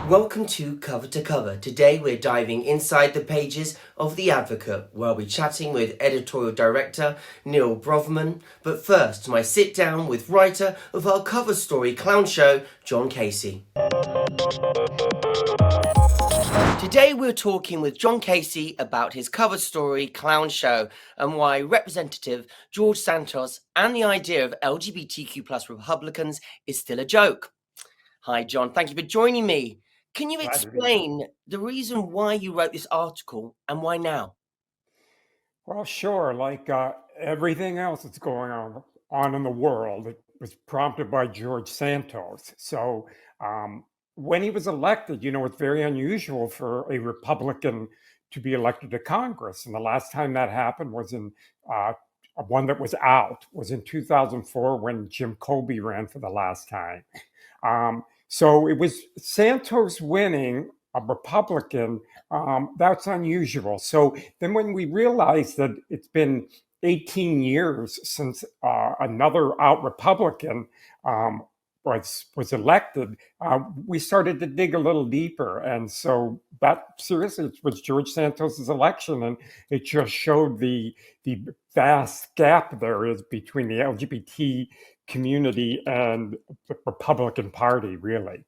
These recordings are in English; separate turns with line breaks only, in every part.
Welcome to Cover to Cover. Today we're diving inside the pages of The Advocate, where I'll be chatting with editorial director Neil Brovman. But first, my sit down with writer of our cover story clown show, John Casey. Today we're talking with John Casey about his cover story clown show and why Representative George Santos and the idea of LGBTQ plus Republicans is still a joke. Hi John, thank you for joining me. Can you
Glad to be here.
explain the reason why you wrote this article and why now?
Well, sure. Like everything else that's going on in the world, it was prompted by George Santos. So um, when he was elected, it's very unusual for a Republican to be elected to Congress. And the last time that happened was in uh, one that was out was in 2004 when Jim Colby ran for the last time. So it was Santos winning a Republican. That's unusual. So then when we realized that it's been 18 years since another out Republican was elected, we started to dig a little deeper. And so that seriously it was George Santos's election, and it just showed the vast gap there is between the LGBT community and the Republican Party, really.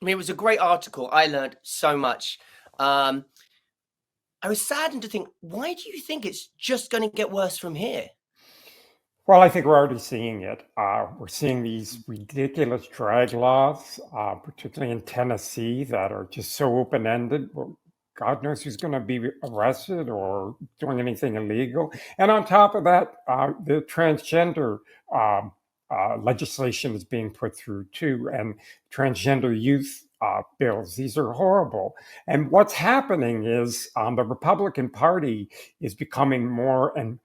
I mean, it was a great article. I learned so much. I was saddened to think, why do you think it's just going to get worse from here?
Well, I think we're already seeing it. We're seeing these ridiculous drag laws, particularly in Tennessee, that are just so open ended. Well, God knows who's going to be arrested or doing anything illegal. And on top of that, the transgender legislation is being put through too, and transgender youth bills. These are horrible. And what's happening is the Republican Party is becoming more and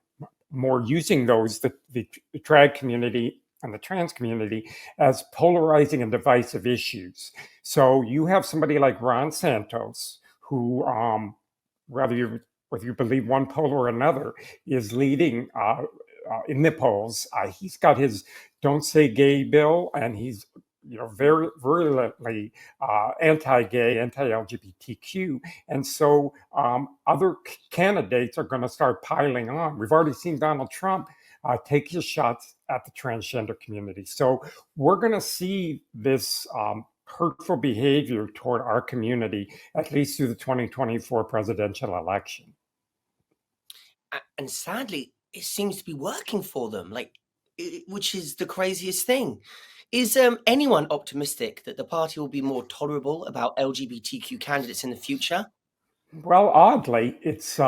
more using the drag community and the trans community as polarizing and divisive issues. So you have somebody like Ron Santos, who, whether you believe one pole or another, is leading in the polls. He's got his "Don't Say Gay" bill, and he's very virulently anti-gay, anti-LGBTQ, and so other candidates are going to start piling on. We've already seen Donald Trump take his shots at the transgender community, so we're going to see this hurtful behavior toward our community at least through the 2024 presidential election.
And sadly, it seems to be working for them, which is the craziest thing. Is anyone optimistic that the party will be more tolerable about LGBTQ candidates in the future?
Well, oddly, it's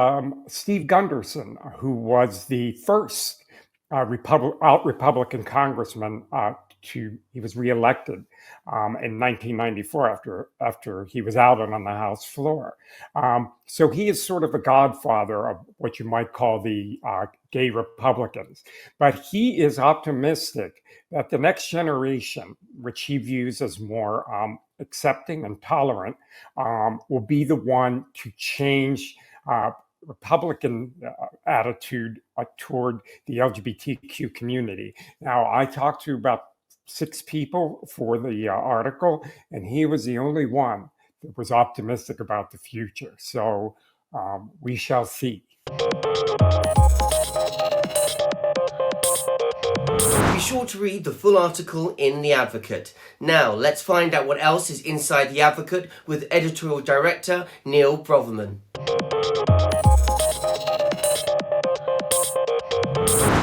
Steve Gunderson, who was the first Republican congressman he was reelected in 1994 after he was outed on the House floor. So he is sort of a godfather of what you might call the gay Republicans. But he is optimistic that the next generation, which he views as more accepting and tolerant, will be the one to change Republican attitude toward the LGBTQ community. Now, I talked to about 6 people for the article, and he was the only one that was optimistic about the future. So we shall see.
Be sure to read the full article in The Advocate. Now, let's find out what else is inside The Advocate with editorial director Neil Brovman.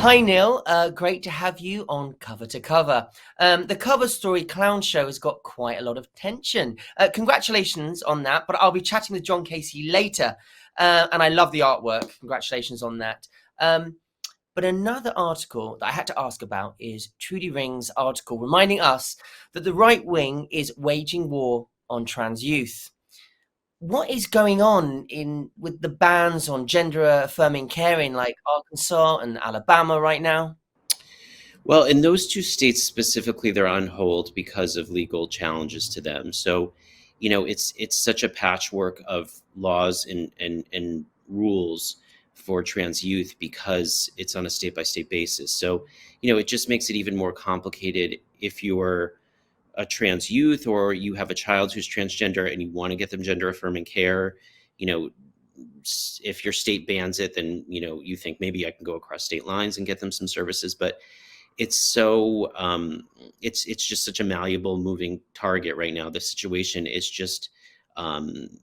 Hi Neil, great to have you on Cover to Cover. The cover story clown show has got quite a lot of attention. Congratulations on that, but I'll be chatting with John Casey later. And I love the artwork. Congratulations on that. But another article that I had to ask about is Trudy Ring's article reminding us that the right wing is waging war on trans youth. What is going on with the bans on gender affirming care in like Arkansas and Alabama right now?
Well, in those two states specifically, they're on hold because of legal challenges to them. So, it's such a patchwork of laws and rules for trans youth because it's on a state by state basis. So, it just makes it even more complicated if you're a trans youth, or you have a child who's transgender and you want to get them gender affirming care, you know, if your state bans it, then, you know, you think maybe I can go across state lines and get them some services. But it's so it's just such a malleable moving target right now. The situation is just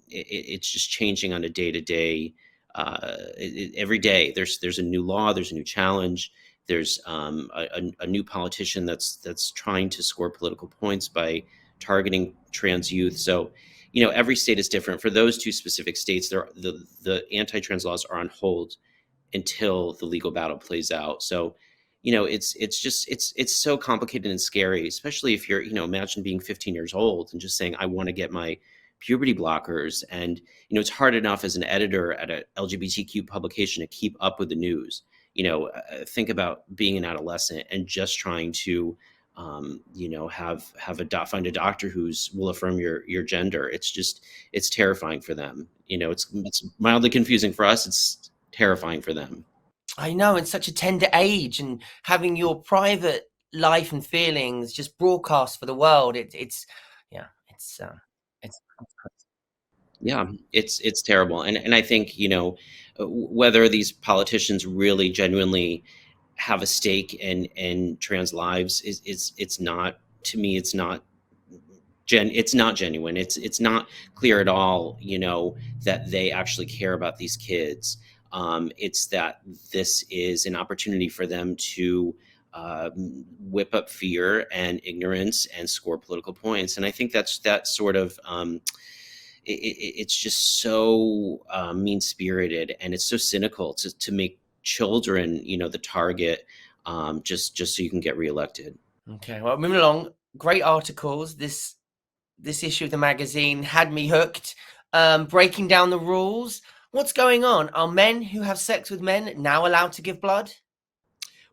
it's just changing on a day-to-day. Every day there's a new law, there's a new challenge, there's a new politician that's trying to score political points by targeting trans youth. So, you know, every state is different. For those two specific states, the anti-trans laws are on hold until the legal battle plays out. So, you know, it's so complicated and scary, especially if you're, you know, imagine being 15 years old and just saying, I want to get my puberty blockers. And, you know, it's hard enough as an editor at a LGBTQ publication to keep up with the news. You know, think about being an adolescent and just trying to, you know, find a doctor who's will affirm your gender. It's terrifying for them. You know, it's mildly confusing for us. It's terrifying for them.
I know, in such a tender age, and having your private life and feelings just broadcast for the world, it's
Yeah, it's terrible. And I think, you know, whether these politicians really genuinely have a stake in trans lives it's not, to me, it's not genuine. It's not clear at all, you know, that they actually care about these kids. It's that this is an opportunity for them to whip up fear and ignorance and score political points. And I think that sort of it's just so mean-spirited, and it's so cynical to make children, you know, the target, just so you can get reelected.
Okay, well, moving along, great articles. This issue of the magazine had me hooked. Breaking down the rules. What's going on? Are men who have sex with men now allowed to give blood?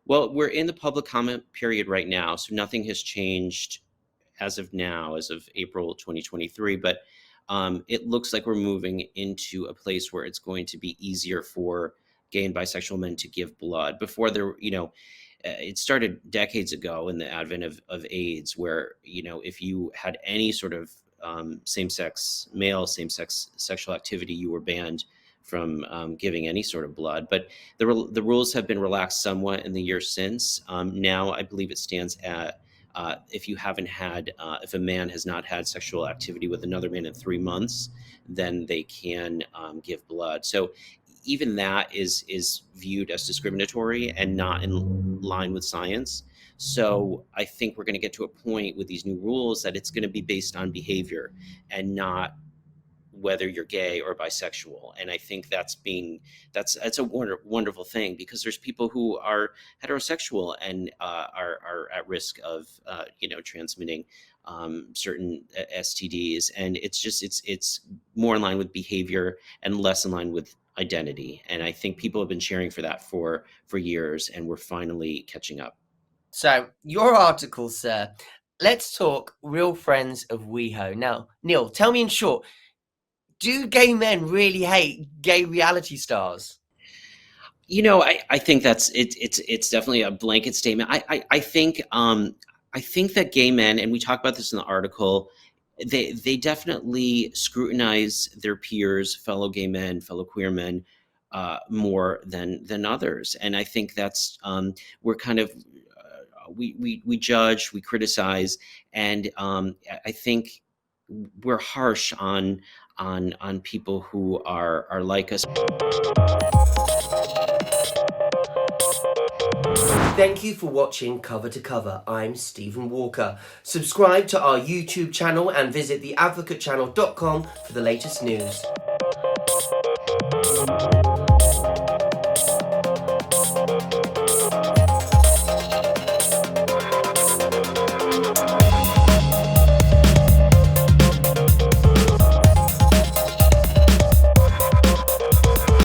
Well, we're in the public comment period right now, so nothing has changed as of now, as of April 2023. But it looks like we're moving into a place where it's going to be easier for gay and bisexual men to give blood. Before there, you know, it started decades ago in the advent of AIDS, where, you know, if you had any sort of same-sex sexual activity, you were banned from giving any sort of blood. But the rules have been relaxed somewhat in the years since. Now I believe it stands at if a man has not had sexual activity with another man in 3 months, then they can give blood. So even that is viewed as discriminatory and not in line with science. So I think we're going to get to a point with these new rules that it's going to be based on behavior and not whether you're gay or bisexual. And I think that's a wonderful thing, because there's people who are heterosexual and are at risk of you know, transmitting certain STDs, and it's more in line with behavior and less in line with identity. And I think people have been cheering for that for years, and we're finally catching up.
So, your article, sir. Let's talk Real Friends of WeHo. Now, Neil, tell me in short, do gay men really hate gay reality stars?
You know, I think that's it's definitely a blanket statement. I think that gay men, and we talk about this in the article, they definitely scrutinize their peers, fellow gay men, fellow queer men, more than others. And I think that's we're kind of we judge, we criticize, and I think we're harsh on people who are like us.
Thank you for watching Cover to Cover. I'm Stephen Walker. Subscribe to our YouTube channel and visit theadvocatechannel.com for the latest news.